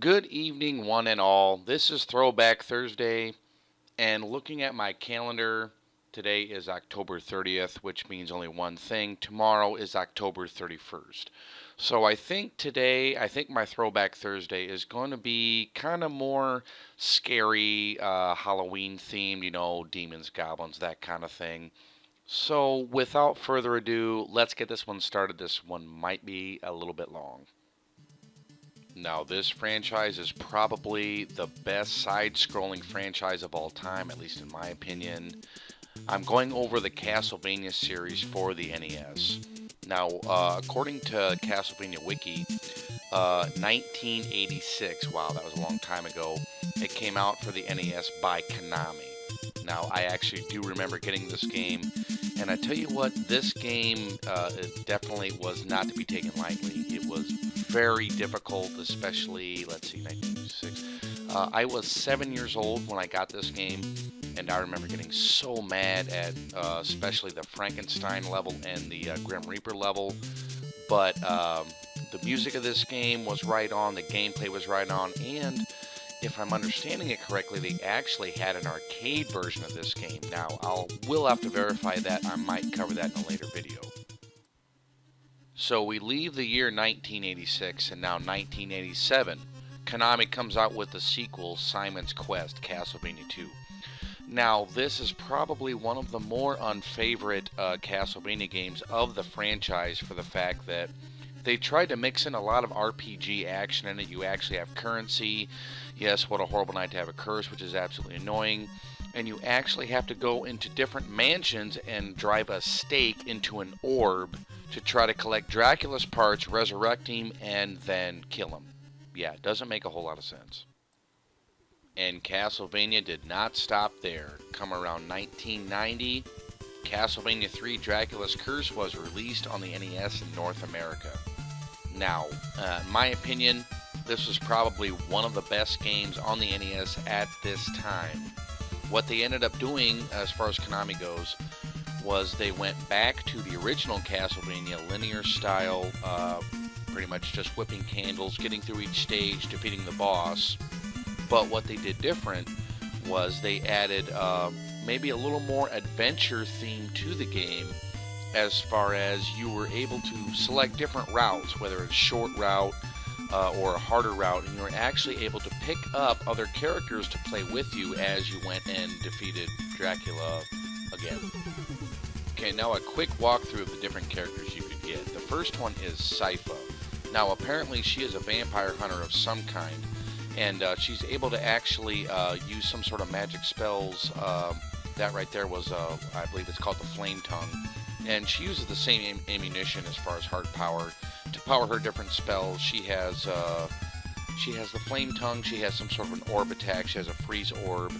Good evening, one and all. This is Throwback Thursday, and looking at my calendar, today is October 30th, which means only one thing. Tomorrow is October 31st. So I think my Throwback Thursday is going to be kind of more scary, Halloween themed, demons, goblins, that kind of thing. So without further ado, let's get this one started. This one might be a little bit long. Now, this franchise is probably the best side scrolling franchise of all time, at least in my opinion. I'm going over the Castlevania series for the NES. Now, according to Castlevania Wiki, 1986, wow, that was a long time ago, it came out for the NES by Konami. Now, I actually do remember getting this game, and I tell you what, this game it definitely was not to be taken lightly. It was very difficult, especially, let's see, 1986. I was 7 years old when I got this game, and I remember getting so mad at especially the Frankenstein level and the Grim Reaper level. But the music of this game was right on, the gameplay was right on, and if I'm understanding it correctly, they actually had an arcade version of this game. Now, will have to verify that. I might cover that in a later video. So we leave the year 1986 and now 1987. Konami comes out with the sequel, Simon's Quest, Castlevania 2. Now, this is probably one of the more unfavorite Castlevania games of the franchise for the fact that they tried to mix in a lot of RPG action in it. You actually have currency. Yes, what a horrible night to have a curse, which is absolutely annoying. And you actually have to go into different mansions and drive a stake into an orb to try to collect Dracula's parts, resurrect him, and then kill him. Yeah, it doesn't make a whole lot of sense. And Castlevania did not stop there. Come around 1990, Castlevania 3 Draculas Curse was released on the NES in North America. Now, in my opinion, this was probably one of the best games on the NES at this time. What they ended up doing, as far as Konami goes, was they went back to the original Castlevania linear style, pretty much just whipping candles, getting through each stage, defeating the boss. But what they did different was they added maybe a little more adventure theme to the game, as far as you were able to select different routes, whether it's a short route or a harder route, and you were actually able to pick up other characters to play with you as you went and defeated Dracula again. Okay, now a quick walkthrough of the different characters you could get. The first one is Sypha. Now apparently she is a vampire hunter of some kind, and she's able to actually use some sort of magic spells. That right there was, I believe it's called the Flame Tongue, and she uses the same ammunition as far as heart power to power her different spells. She has the Flame Tongue. She has some sort of an orb attack. She has a freeze orb,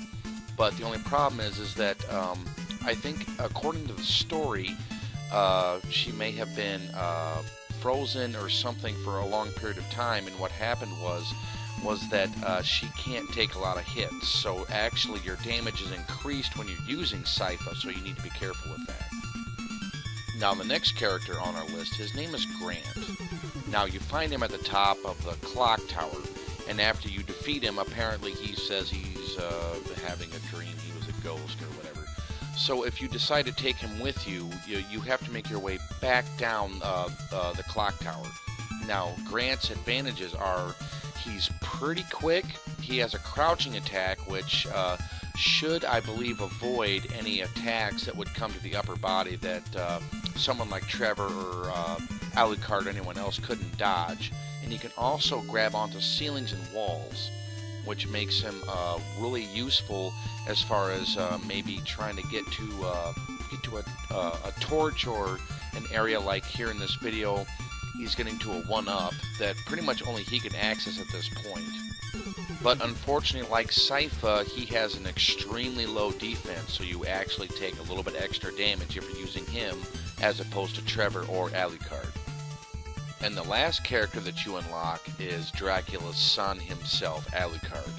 but the only problem is that I think according to the story, she may have been frozen or something for a long period of time, and what happened was that she can't take a lot of hits, so actually your damage is increased when you're using Sypha, so you need to be careful with that. Now the next character on our list, his name is Grant. Now you find him at the top of the clock tower, and after you defeat him, apparently he says he's having a dream, he was a ghost or whatever. So if you decide to take him with you, you have to make your way back down the clock tower. Now Grant's advantages are he's pretty quick. He has a crouching attack, which should, I believe, avoid any attacks that would come to the upper body that someone like Trevor or Alucard or anyone else couldn't dodge. And he can also grab onto ceilings and walls, which makes him really useful as far as maybe trying to get to a torch or an area like here in this video. He's getting to a 1-up that pretty much only he can access at this point. But unfortunately, like Sypha, he has an extremely low defense, so you actually take a little bit extra damage if you're using him as opposed to Trevor or Alucard. And the last character that you unlock is Dracula's son himself, Alucard.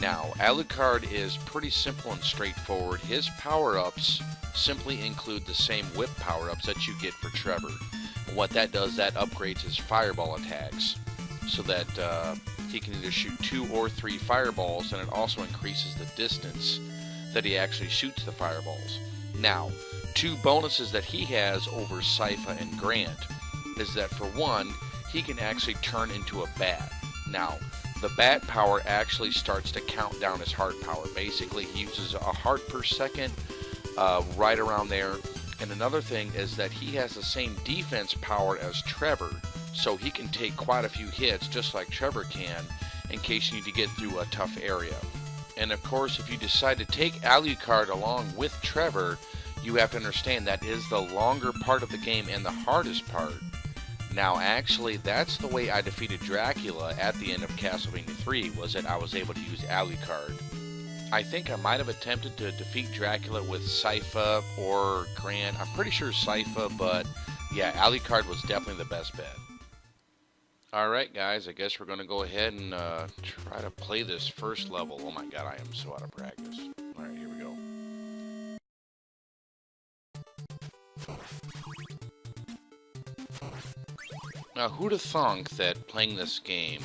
Now, Alucard is pretty simple and straightforward. His power-ups simply include the same whip power-ups that you get for Trevor. What that does, that upgrades his fireball attacks, so that he can either shoot 2 or 3 fireballs, and it also increases the distance that he actually shoots the fireballs. Now, 2 bonuses that he has over Sypha and Grant is that, for one, he can actually turn into a bat. Now, the bat power actually starts to count down his heart power. Basically, he uses a heart per second, right around there. And another thing is that he has the same defense power as Trevor, so he can take quite a few hits just like Trevor can in case you need to get through a tough area. And of course, if you decide to take Alucard along with Trevor, you have to understand that is the longer part of the game and the hardest part. Now, actually, that's the way I defeated Dracula at the end of Castlevania 3, was that I was able to use Alucard. I think I might have attempted to defeat Dracula with Sypha or Grant. I'm pretty sure Sypha, but yeah, Alucard was definitely the best bet. Alright guys, I guess we're going to go ahead and try to play this first level. Oh my god, I am so out of practice. Alright, here we go. Now, who'd have thunk that playing this game,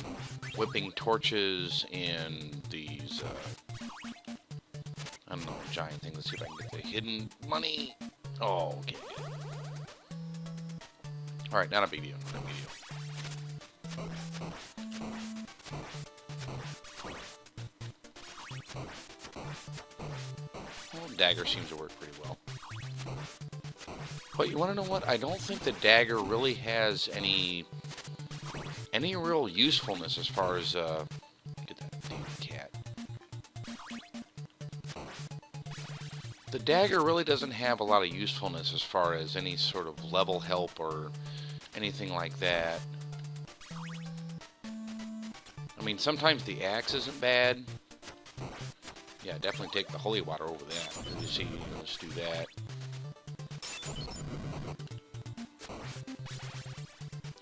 whipping torches and these, I don't know, giant thing. Let's see if I can get the hidden money. Oh, okay. Alright, not a big deal. Not a big deal. Well, dagger seems to work pretty well. But you want to know what? I don't think the dagger really has any real usefulness as far as, get that damn cat. The dagger really doesn't have a lot of usefulness as far as any sort of level help or anything like that. I mean, sometimes the axe isn't bad. Yeah, definitely take the holy water over that. You see, let's do that.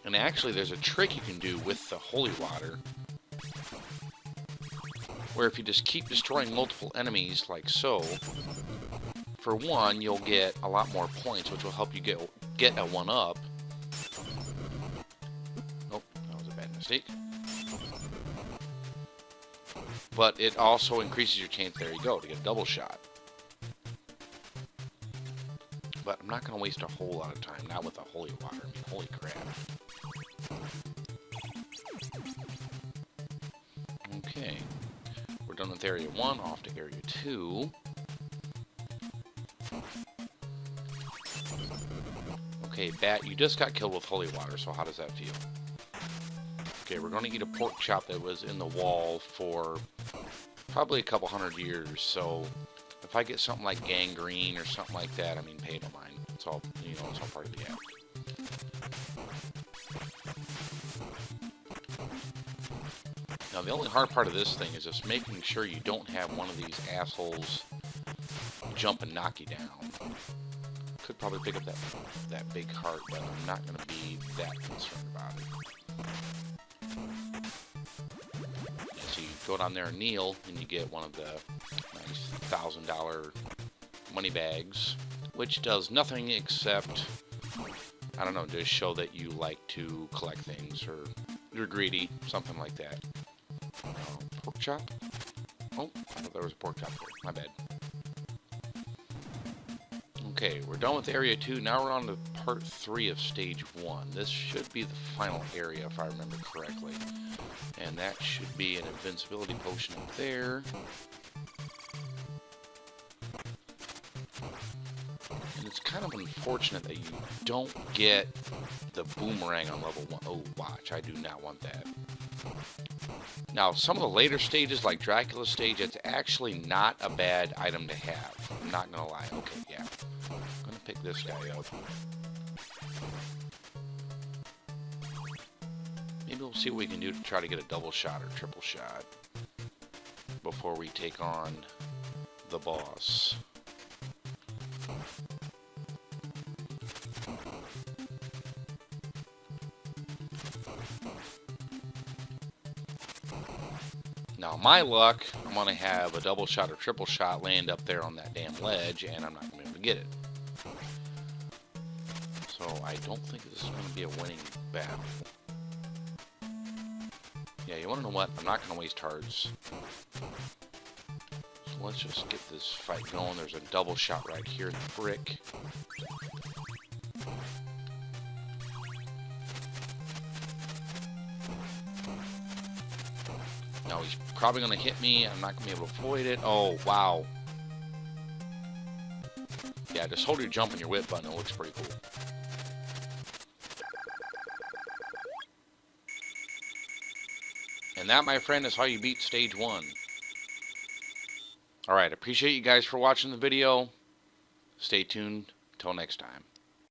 And actually, there's a trick you can do with the holy water, where if you just keep destroying multiple enemies like so, for one, you'll get a lot more points, which will help you get a 1-up. Nope, that was a bad mistake. But it also increases your chance, there you go, to get a double shot. But I'm not going to waste a whole lot of time, not with the holy water. I mean, holy crap. Okay, we're done with Area 1, off to Area 2. Okay, Bat, you just got killed with holy water, so how does that feel? Okay, we're going to eat a pork chop that was in the wall for probably a couple hundred years, so if I get something like gangrene or something like that, I mean, pay no mind. It's all, you know, it's all part of the act. Now, the only hard part of this thing is just making sure you don't have one of these assholes jump and knock you down. Could probably pick up that big heart, but I'm not going to be that concerned about it. Yeah, so you go down there and kneel, and you get one of the nice $1,000 money bags, which does nothing except, I don't know, just show that you like to collect things, or you're greedy, something like that. Pork chop? Oh, I thought there was a pork chop there. My bad. Okay, we're done with Area 2. Now we're on to Part 3 of Stage 1. This should be the final area, if I remember correctly. And that should be an invincibility potion up there. And it's kind of unfortunate that you don't get the boomerang on level 1. Oh, watch, I do not want that. Now, some of the later stages, like Dracula's stage, it's actually not a bad item to have. I'm not going to lie. Okay, yeah. I'm going to pick this guy up. Maybe we'll see what we can do to try to get a double shot or triple shot before we take on the boss. Now, my luck, I'm going to have a double shot or triple shot land up there on that damn ledge, and I'm not going to be able to get it. So, I don't think this is going to be a winning battle. Yeah, you want to know what? I'm not going to waste hearts. So let's just get this fight going. There's a double shot right here in the brick. Now he's probably going to hit me. I'm not going to be able to avoid it. Oh, wow. Yeah, just hold your jump and your whip button. It looks pretty cool. And that, my friend, is how you beat stage 1. Alright, appreciate you guys for watching the video. Stay tuned. Till next time.